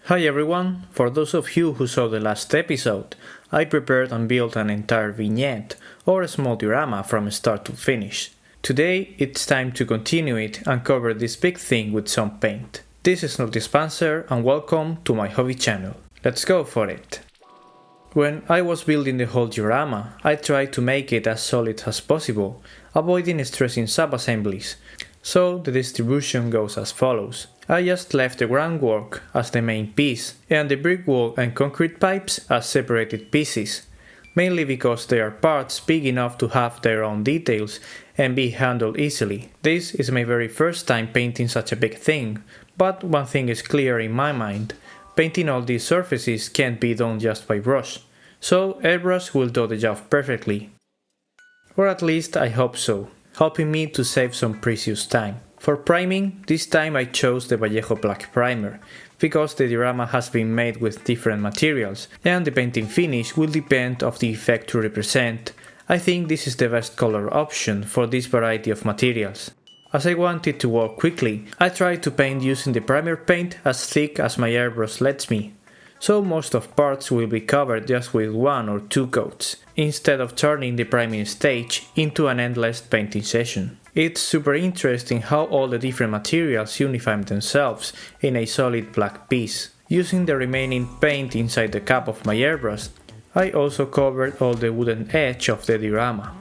Hi everyone, for those of you who saw the last episode, I prepared and built an entire vignette or a small diorama from start to finish. Today it's time to continue it and cover this big thing with some paint. This is Notjustpanzer and welcome to my hobby channel. Let's go for it! When I was building the whole diorama, I tried to make it as solid as possible, avoiding stressing sub-assemblies. So the distribution goes as follows. I just left the groundwork as the main piece and the brick wall and concrete pipes as separated pieces, mainly because they are parts big enough to have their own details and be handled easily. This is my very first time painting such a big thing, but one thing is clear in my mind, painting all these surfaces can't be done just by brush, so airbrush will do the job perfectly. Or at least I hope so, helping me to save some precious time. For priming, this time I chose the Vallejo Black Primer, because the diorama has been made with different materials, and the painting finish will depend on the effect to represent. I think this is the best color option for this variety of materials. As I wanted to work quickly, I tried to paint using the primer paint as thick as my airbrush lets me, so most of parts will be covered just with 1 or 2 coats, instead of turning the priming stage into an endless painting session. It's super interesting how all the different materials unify themselves in a solid black piece. Using the remaining paint inside the cap of my airbrush, I also covered all the wooden edge of the diorama.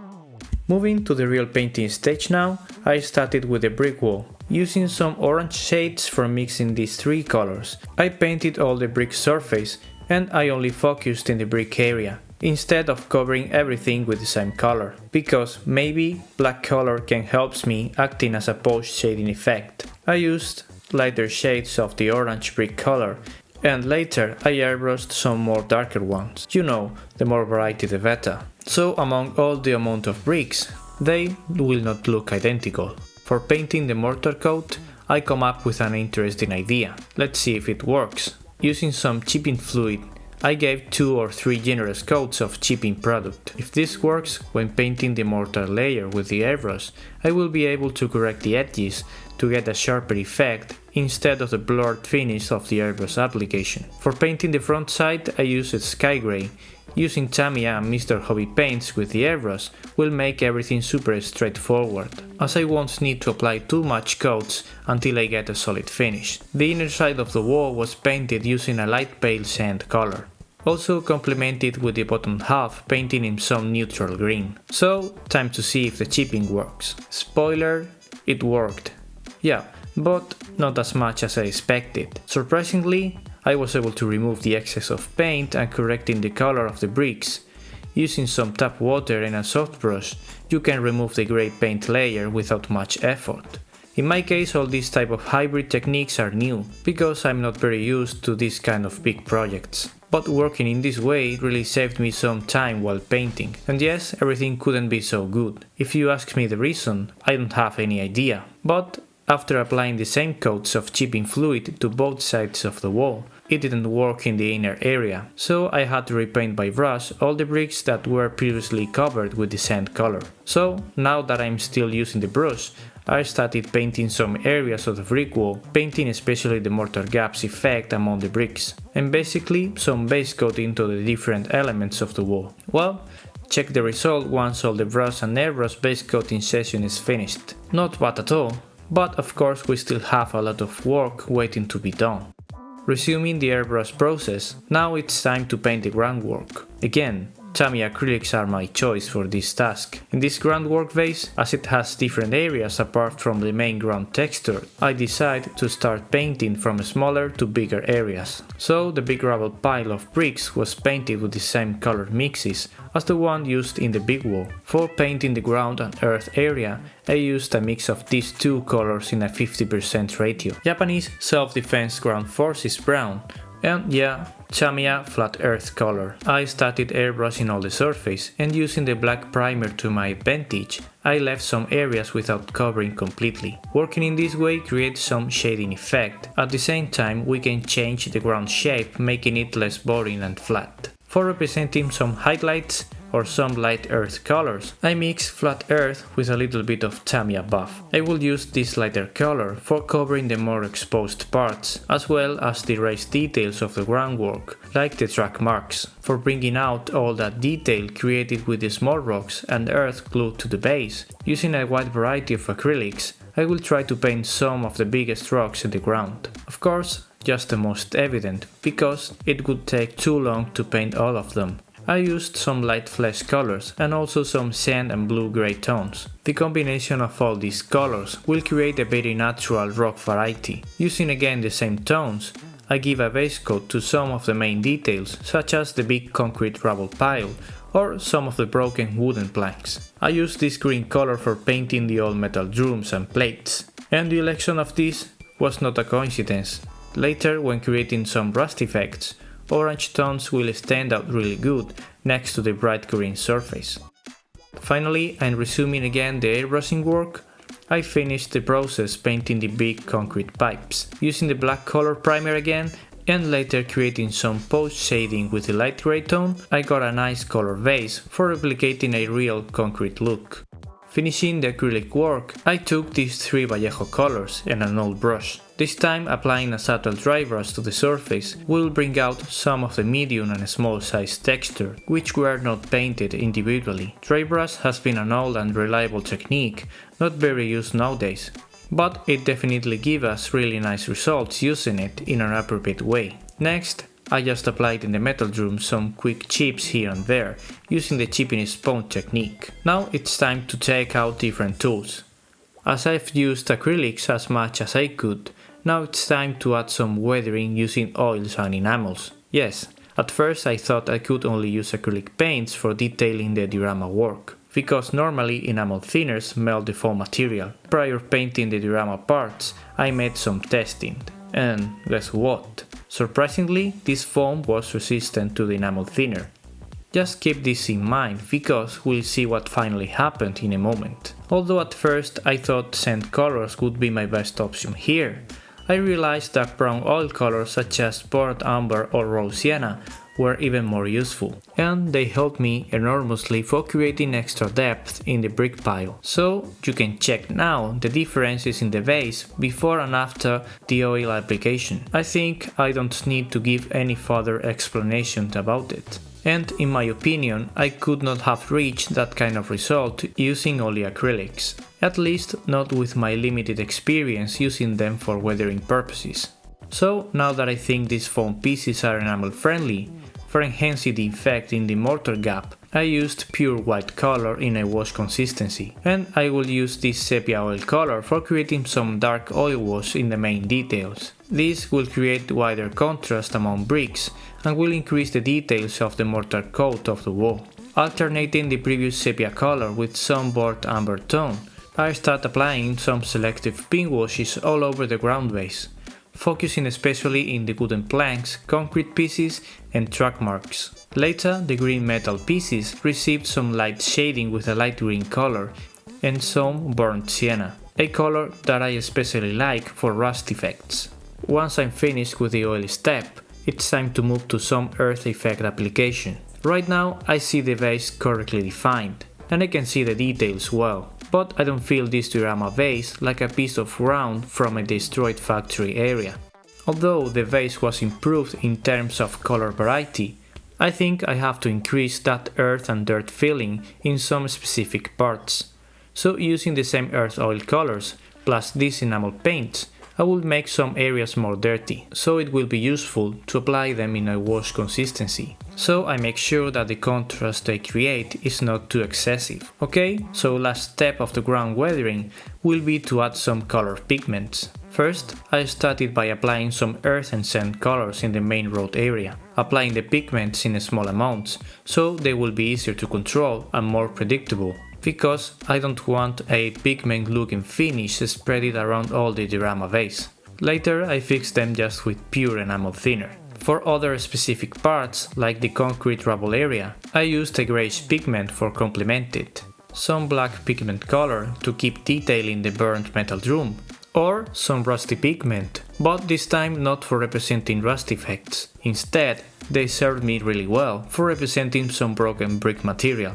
Moving to the real painting stage now, I started with the brick wall. Using some orange shades for mixing these 3 colors, I painted all the brick surface and I only focused in the brick area, instead of covering everything with the same color, because maybe black color can help me acting as a post shading effect. I used lighter shades of the orange brick color and later I airbrushed some more darker ones. You know, the more variety the better. So among all the amount of bricks, they will not look identical. For painting the mortar coat, I come up with an interesting idea. Let's see if it works. Using some chipping fluid, I gave 2 or 3 generous coats of chipping product. If this works, when painting the mortar layer with the airbrush, I will be able to correct the edges to get a sharper effect instead of the blurred finish of the airbrush application. For painting the front side, I used sky gray. Using Tamiya and Mr. Hobby paints with the airbrush will make everything super straightforward, as I won't need to apply too much coats until I get a solid finish. The inner side of the wall was painted using a light pale sand color, also complemented with the bottom half painting in some neutral green. So, time to see if the chipping works. Spoiler, it worked. Yeah, but not as much as I expected. Surprisingly, I was able to remove the excess of paint and correcting the color of the bricks. Using some tap water and a soft brush, you can remove the grey paint layer without much effort. In my case, all these type of hybrid techniques are new, because I'm not very used to this kind of big projects. But working in this way really saved me some time while painting. And yes, everything couldn't be so good. If you ask me the reason, I don't have any idea. But after applying the same coats of chipping fluid to both sides of the wall, it didn't work in the inner area, so I had to repaint by brush all the bricks that were previously covered with the sand color. So now that I'm still using the brush, I started painting some areas of the brick wall, painting especially the mortar gaps effect among the bricks, and basically some base coat into the different elements of the wall. Well, check the result once all the brush and airbrush base coating session is finished. Not bad at all, but of course we still have a lot of work waiting to be done. Resuming the airbrush process, now it's time to paint the groundwork. Again, Tamiya acrylics are my choice for this task. In this groundwork vase, as it has different areas apart from the main ground texture, I decided to start painting from smaller to bigger areas. So the big rubble pile of bricks was painted with the same color mixes as the one used in the big wall. For painting the ground and earth area, I used a mix of these 2 colors in a 50% ratio. Japanese self-defense ground forces brown, and yeah, Tamiya flat earth color. I started airbrushing all the surface, and using the black primer to my advantage, I left some areas without covering completely. Working in this way creates some shading effect. At the same time, we can change the ground shape, making it less boring and flat. For representing some highlights, or some light earth colors, I mix flat earth with a little bit of Tamiya buff. I will use this lighter color for covering the more exposed parts, as well as the raised details of the groundwork, like the track marks, for bringing out all that detail created with the small rocks and earth glued to the base. Using a wide variety of acrylics, I will try to paint some of the biggest rocks in the ground. Of course, just the most evident, because it would take too long to paint all of them. I used some light flesh colors and also some sand and blue-gray tones. The combination of all these colors will create a very natural rock variety. Using again the same tones, I give a base coat to some of the main details, such as the big concrete rubble pile or some of the broken wooden planks. I use this green color for painting the old metal drums and plates, and the election of this was not a coincidence. Later, when creating some rust effects, orange tones will stand out really good next to the bright green surface. Finally, and resuming again the airbrushing work, I finished the process painting the big concrete pipes, using the black color primer again, and later creating some post shading with the light grey tone. I got a nice color base for replicating a real concrete look. Finishing the acrylic work, I took these 3 Vallejo colors and an old brush. This time applying a subtle dry brush to the surface will bring out some of the medium and small size texture, which were not painted individually. Dry brush has been an old and reliable technique, not very used nowadays, but it definitely gives us really nice results using it in an appropriate way. Next, I just applied in the metal drum some quick chips here and there, using the chipping sponge technique. Now it's time to take out different tools. As I've used acrylics as much as I could, now it's time to add some weathering using oils and enamels. Yes, at first I thought I could only use acrylic paints for detailing the diorama work, because normally enamel thinners melt the foam material. Prior painting the diorama parts, I made some testing, and guess what? Surprisingly, this foam was resistant to the enamel thinner. Just keep this in mind, because we'll see what finally happened in a moment. Although at first I thought sand colors would be my best option here, I realized that brown oil colors such as burnt umber or raw sienna were even more useful, and they helped me enormously for creating extra depth in the brick pile. So you can check now the differences in the base before and after the oil application. I think I don't need to give any further explanation about it. And in my opinion, I could not have reached that kind of result using only acrylics, at least not with my limited experience using them for weathering purposes. So now that I think these foam pieces are enamel friendly, for enhancing the effect in the mortar gap, I used pure white color in a wash consistency, and I will use this sepia oil color for creating some dark oil wash in the main details. This will create wider contrast among bricks and will increase the details of the mortar coat of the wall. Alternating the previous sepia color with some burnt umber tone, I start applying some selective pink washes all over the ground base, focusing especially in the wooden planks, concrete pieces and track marks. Later, the green metal pieces received some light shading with a light green color and some burnt sienna, a color that I especially like for rust effects. Once I'm finished with the oil step, it's time to move to some earth effect application. Right now I see the base correctly defined, and I can see the details well, but I don't feel this diorama vase like a piece of ground from a destroyed factory area. Although the vase was improved in terms of color variety, I think I have to increase that earth and dirt feeling in some specific parts. So using the same earth oil colors plus these enamel paints, I will make some areas more dirty, so it will be useful to apply them in a wash consistency. So I make sure that the contrast they create is not too excessive. Okay, so last step of the ground weathering will be to add some color pigments. First, I started by applying some earth and sand colors in the main road area, applying the pigments in small amounts, so they will be easier to control and more predictable, because I don't want a pigment looking finish spread around all the diorama vase. Later I fixed them just with pure enamel thinner. For other specific parts, like the concrete rubble area, I used a greyish pigment for complement it, some black pigment color to keep detailing the burnt metal drum, or some rusty pigment, but this time not for representing rust effects. Instead, they served me really well for representing some broken brick material.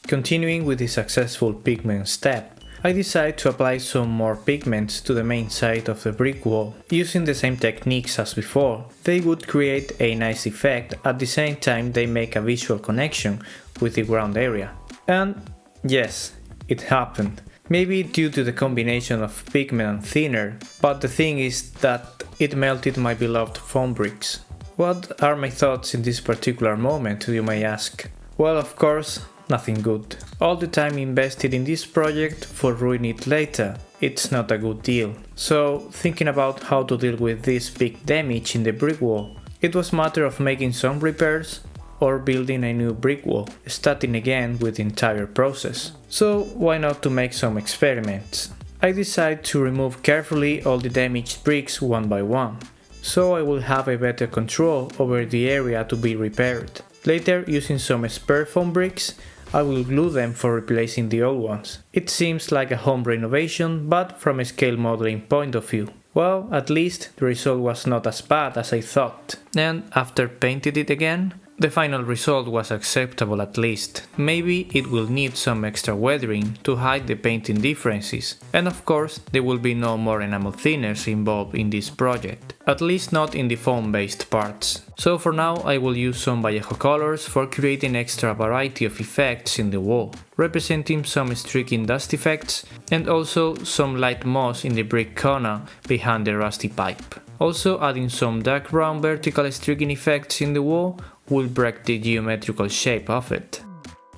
Continuing with the successful pigment step, I decided to apply some more pigments to the main side of the brick wall. Using the same techniques as before, they would create a nice effect, at the same time they make a visual connection with the ground area. And yes, it happened. Maybe due to the combination of pigment and thinner, but the thing is that it melted my beloved foam bricks. What are my thoughts in this particular moment, you may ask? Well, of course, nothing good. All the time invested in this project for ruining it later, it's not a good deal. So, thinking about how to deal with this big damage in the brick wall, it was a matter of making some repairs or building a new brick wall, starting again with the entire process. So why not to make some experiments? I decided to remove carefully all the damaged bricks one by one, so I will have a better control over the area to be repaired. Later, using some spare foam bricks, I will glue them for replacing the old ones. It seems like a home renovation, but from a scale modeling point of view. Well, at least the result was not as bad as I thought. And after painting it again, the final result was acceptable at least. Maybe it will need some extra weathering to hide the painting differences, and of course there will be no more enamel thinners involved in this project, at least not in the foam based parts. So for now I will use some Vallejo colors for creating extra variety of effects in the wall, representing some streaking dust effects and also some light moss in the brick corner behind the rusty pipe. Also adding some dark brown vertical streaking effects in the wall will break the geometrical shape of it.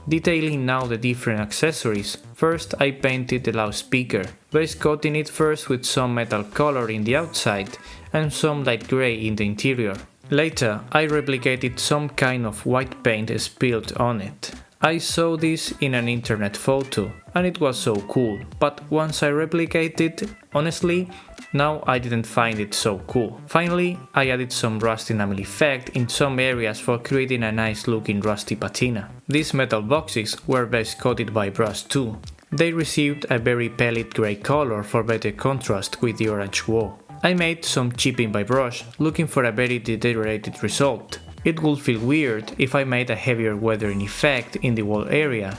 Detailing now the different accessories, first I painted the loudspeaker, base coating it first with some metal color in the outside and some light grey in the interior. Later I replicated some kind of white paint spilled on it. I saw this in an internet photo and it was so cool, but once I replicated, honestly, now I didn't find it so cool. Finally, I added some rust enamel effect in some areas for creating a nice looking rusty patina. These metal boxes were base coated by brush too. They received a very pale grey color for better contrast with the orange wall. I made some chipping by brush, looking for a very deteriorated result. It would feel weird if I made a heavier weathering effect in the wall area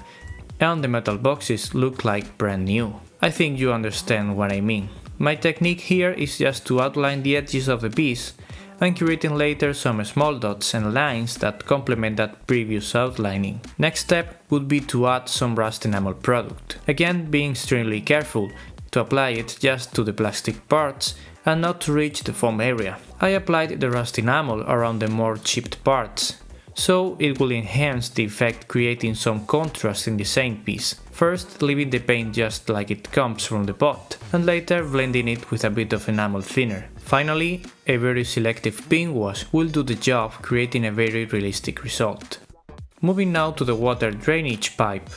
and the metal boxes look like brand new. I think you understand what I mean. My technique here is just to outline the edges of the piece and creating later some small dots and lines that complement that previous outlining. Next step would be to add some rust enamel product, again being extremely careful to apply it just to the plastic parts and not to reach the foam area. I applied the rust enamel around the more chipped parts, so it will enhance the effect, creating some contrast in the same piece. First leaving the paint just like it comes from the pot, and later blending it with a bit of enamel thinner. Finally, a very selective paint wash will do the job, creating a very realistic result. Moving now to the water drainage pipe.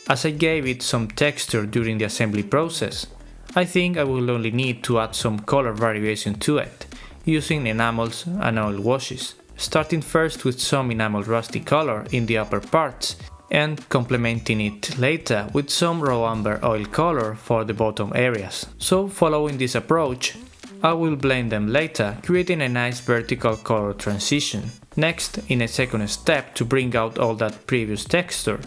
As I gave it some texture during the assembly process, I think I will only need to add some color variation to it, using enamels and oil washes, starting first with some enamel rusty color in the upper parts and complementing it later with some raw amber oil color for the bottom areas. So following this approach, I will blend them later, creating a nice vertical color transition. Next, in a second step to bring out all that previous texture,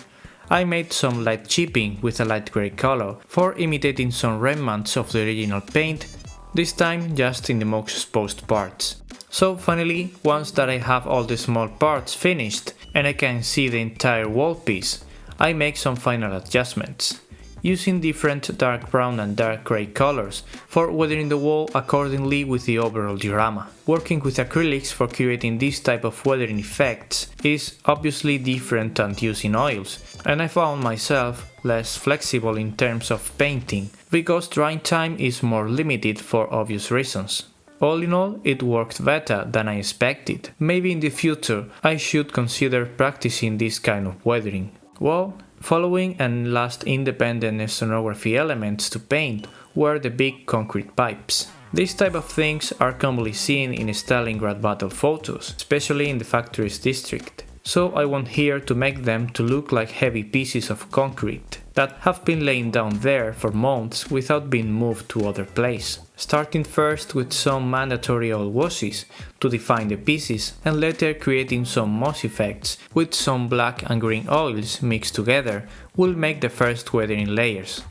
I made some light chipping with a light grey color for imitating some remnants of the original paint, this time just in the most exposed parts. So finally, once that I have all the small parts finished and I can see the entire wall piece, I make some final adjustments, using different dark brown and dark grey colors for weathering the wall accordingly with the overall diorama. Working with acrylics for creating this type of weathering effects is obviously different than using oils, and I found myself less flexible in terms of painting, because drying time is more limited for obvious reasons. All in all, it worked better than I expected. Maybe in the future I should consider practicing this kind of weathering. Well, following and last independent sonography elements to paint were the big concrete pipes. These type of things are commonly seen in Stalingrad battle photos, especially in the factories district. So I want here to make them to look like heavy pieces of concrete that have been laying down there for months without being moved to other place. starting first with some mandatory oil washes to define the pieces and later creating some moss effects with some black and green oils mixed together will make the first weathering layers.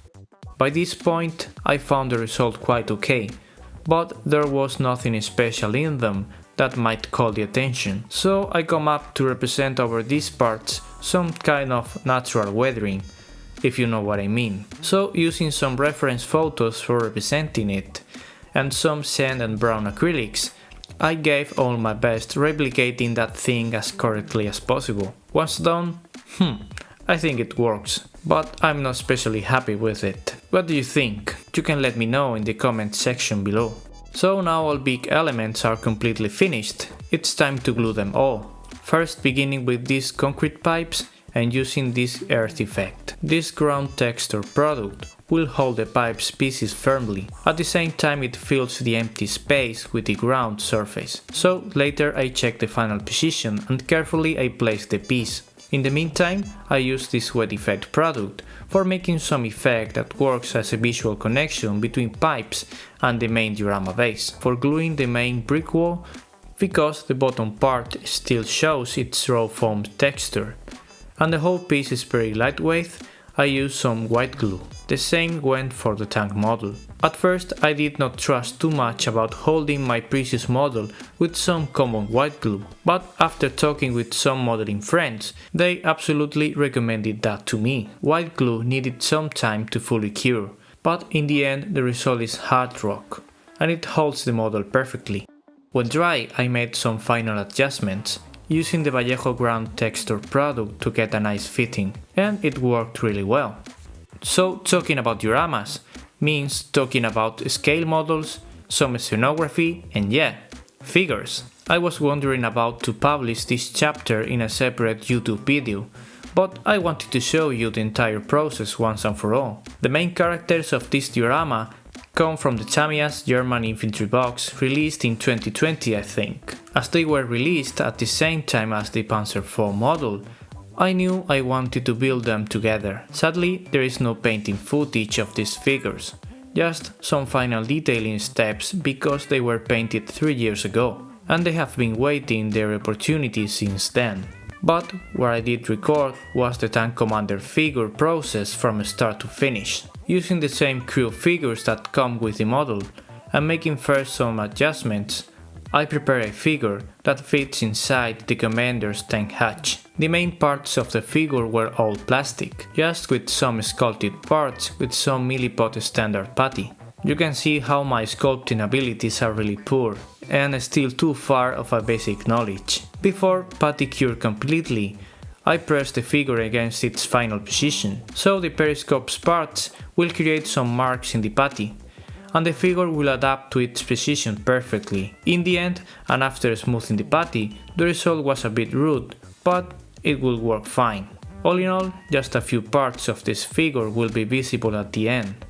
By this point I found the result quite okay, but there was nothing special in them that might call the attention, so I come up to represent over these parts some kind of natural weathering, if you know what I mean. So using some reference photos for representing it, and some sand and brown acrylics, I gave all my best replicating that thing as correctly as possible. Once done, I think it works, but I'm not especially happy with it. What do you think? You can let me know in the comment section below. So now all big elements are completely finished, it's time to glue them all. First beginning with these concrete pipes and using this earth effect. This ground texture product will hold the pipe's pieces firmly. At the same time it fills the empty space with the ground surface. So later I check the final position and carefully I place the piece. In the meantime, I use this wet effect product for making some effect that works as a visual connection between pipes and the main diorama base, for gluing the main brick wall because the bottom part still shows its raw foam texture, and the whole piece is very lightweight. I used some white glue. The same went for the tank model. At first I did not trust too much about holding my previous model with some common white glue, but after talking with some modeling friends, they absolutely recommended that to me. White glue needed some time to fully cure, but in the end the result is hard rock, and it holds the model perfectly. When dry I made some final adjustments, using the Vallejo ground texture product to get a nice fitting, and it worked really well. So talking about dioramas means talking about scale models, some scenography, and yeah, figures. I was wondering about to publish this chapter in a separate YouTube video, but I wanted to show you the entire process once and for all. The main characters of this diorama come from the Tamiya's German infantry box released in 2020 I think. As they were released at the same time as the Panzer IV model, I knew I wanted to build them together. Sadly, there is no painting footage of these figures, just some final detailing steps because they were painted 3 years ago, and they have been waiting their opportunity since then. But what I did record was the tank commander figure process from start to finish, using the same crew figures that come with the model, and making first some adjustments. I prepare a figure that fits inside the commander's tank hatch. The main parts of the figure were all plastic, just with some sculpted parts with some milliput standard putty. You can see how my sculpting abilities are really poor, and still too far of a basic knowledge. Before putty cured completely, I press the figure against its final position, so the periscope's parts will create some marks in the putty, and the figure will adapt to its position perfectly. In the end, and after smoothing the putty, the result was a bit rude, but it will work fine. All in all, just a few parts of this figure will be visible at the end.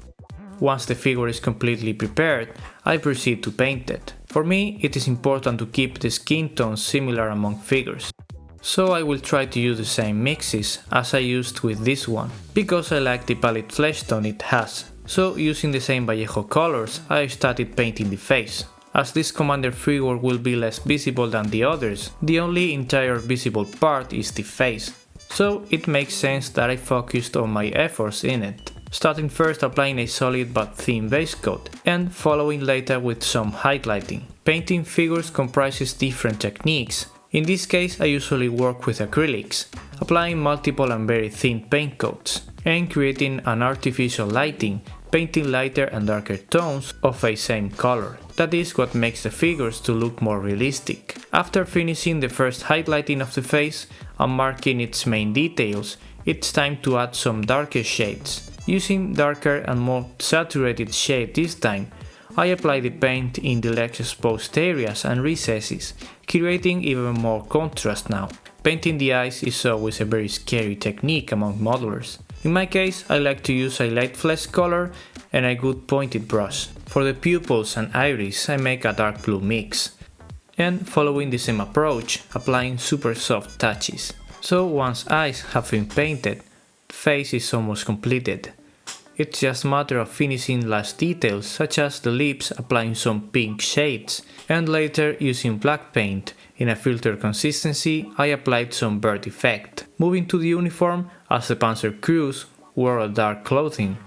Once the figure is completely prepared, I proceed to paint it. For me, it is important to keep the skin tones similar among figures, so I will try to use the same mixes as I used with this one, because I like the pallid flesh tone it has. So using the same Vallejo colors, I started painting the face. As this commander figure will be less visible than the others, the only entire visible part is the face, so it makes sense that I focused all my efforts in it. Starting first applying a solid but thin base coat, and following later with some highlighting. Painting figures comprises different techniques. In this case I usually work with acrylics, applying multiple and very thin paint coats, and creating an artificial lighting, painting lighter and darker tones of a same color. That is what makes the figures to look more realistic. After finishing the first highlighting of the face and marking its main details, it's time to add some darker shades. Using darker and more saturated shade this time, I apply the paint in the less exposed areas and recesses, creating even more contrast now. Painting the eyes is always a very scary technique among modelers. In my case, I like to use a light flesh color and a good pointed brush. For the pupils and iris, I make a dark blue mix. And following the same approach, applying super soft touches. So once eyes have been painted, the face is almost completed. it's just a matter of finishing last details such as the lips, applying some pink shades, and later using black paint. In a filter consistency, I applied some bird effect. Moving to the uniform, as the Panzer crews wore a dark clothing,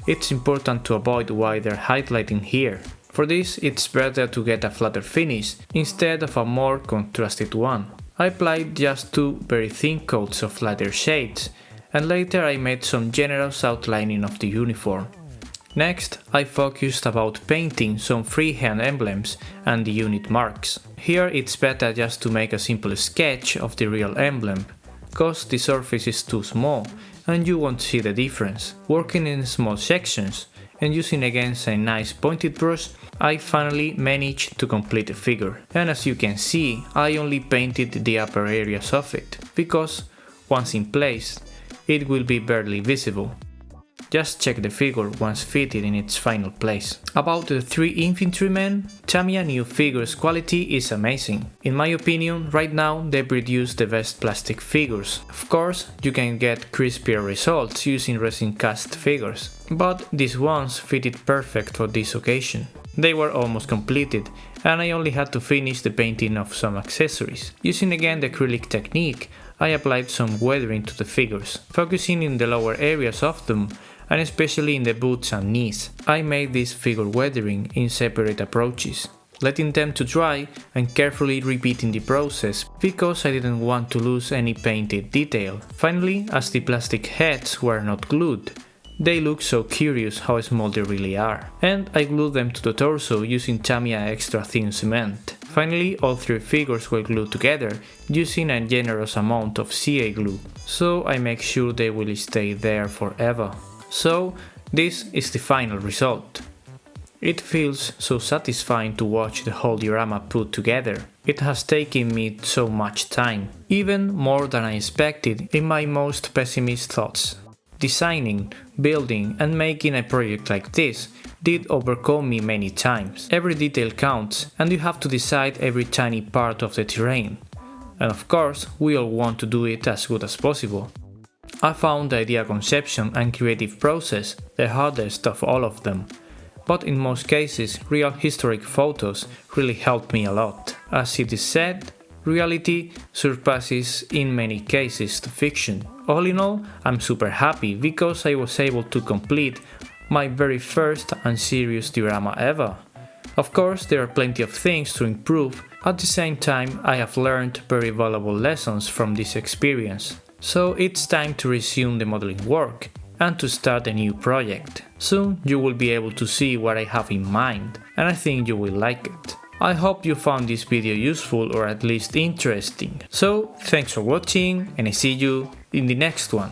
it's important to avoid wider highlighting here. For this, it's better to get a flatter finish instead of a more contrasted one. I applied just 2 very thin coats of lighter shades, and later I made some generous outlining of the uniform. Next, I focused about painting some freehand emblems and the unit marks. Here it's better just to make a simple sketch of the real emblem, cause the surface is too small and you won't see the difference. Working in small sections and using again a nice pointed brush, I finally managed to complete the figure. And as you can see, I only painted the upper areas of it, because once in place, it will be barely visible. Just check the figure once fitted in its final place. About the 3 infantrymen, Tamiya new figure's quality is amazing. In my opinion, right now they produce the best plastic figures. Of course, you can get crispier results using resin cast figures, but these ones fitted perfect for this occasion. They were almost completed, and I only had to finish the painting of some accessories. Using again the acrylic technique, I applied some weathering to the figures, focusing in the lower areas of them, and especially in the boots and knees. I made this figure weathering in separate approaches, letting them to dry and carefully repeating the process because I didn't want to lose any painted detail. Finally, as the plastic heads were not glued, they look so curious how small they really are, and I glued them to the torso using Tamiya extra thin cement. Finally, all 3 figures were glued together using a generous amount of CA glue, so I make sure they will stay there forever. So, this is the final result. It feels so satisfying to watch the whole diorama put together. It has taken me so much time, even more than I expected in my most pessimist thoughts. Designing, building and making a project like this did overcome me many times. Every detail counts and you have to decide every tiny part of the terrain. And of course, we all want to do it as good as possible. I found the idea conception and creative process the hardest of all of them, but in most cases real historic photos really helped me a lot. As it is said, reality surpasses in many cases the fiction. All in all, I'm super happy because I was able to complete my very first and serious diorama ever. Of course, there are plenty of things to improve, at the same time I have learned very valuable lessons from this experience. So it's time to resume the modeling work and to start a new project. Soon you will be able to see what I have in mind, and I think you will like it. I hope you found this video useful or at least interesting. So thanks for watching and I see you in the next one.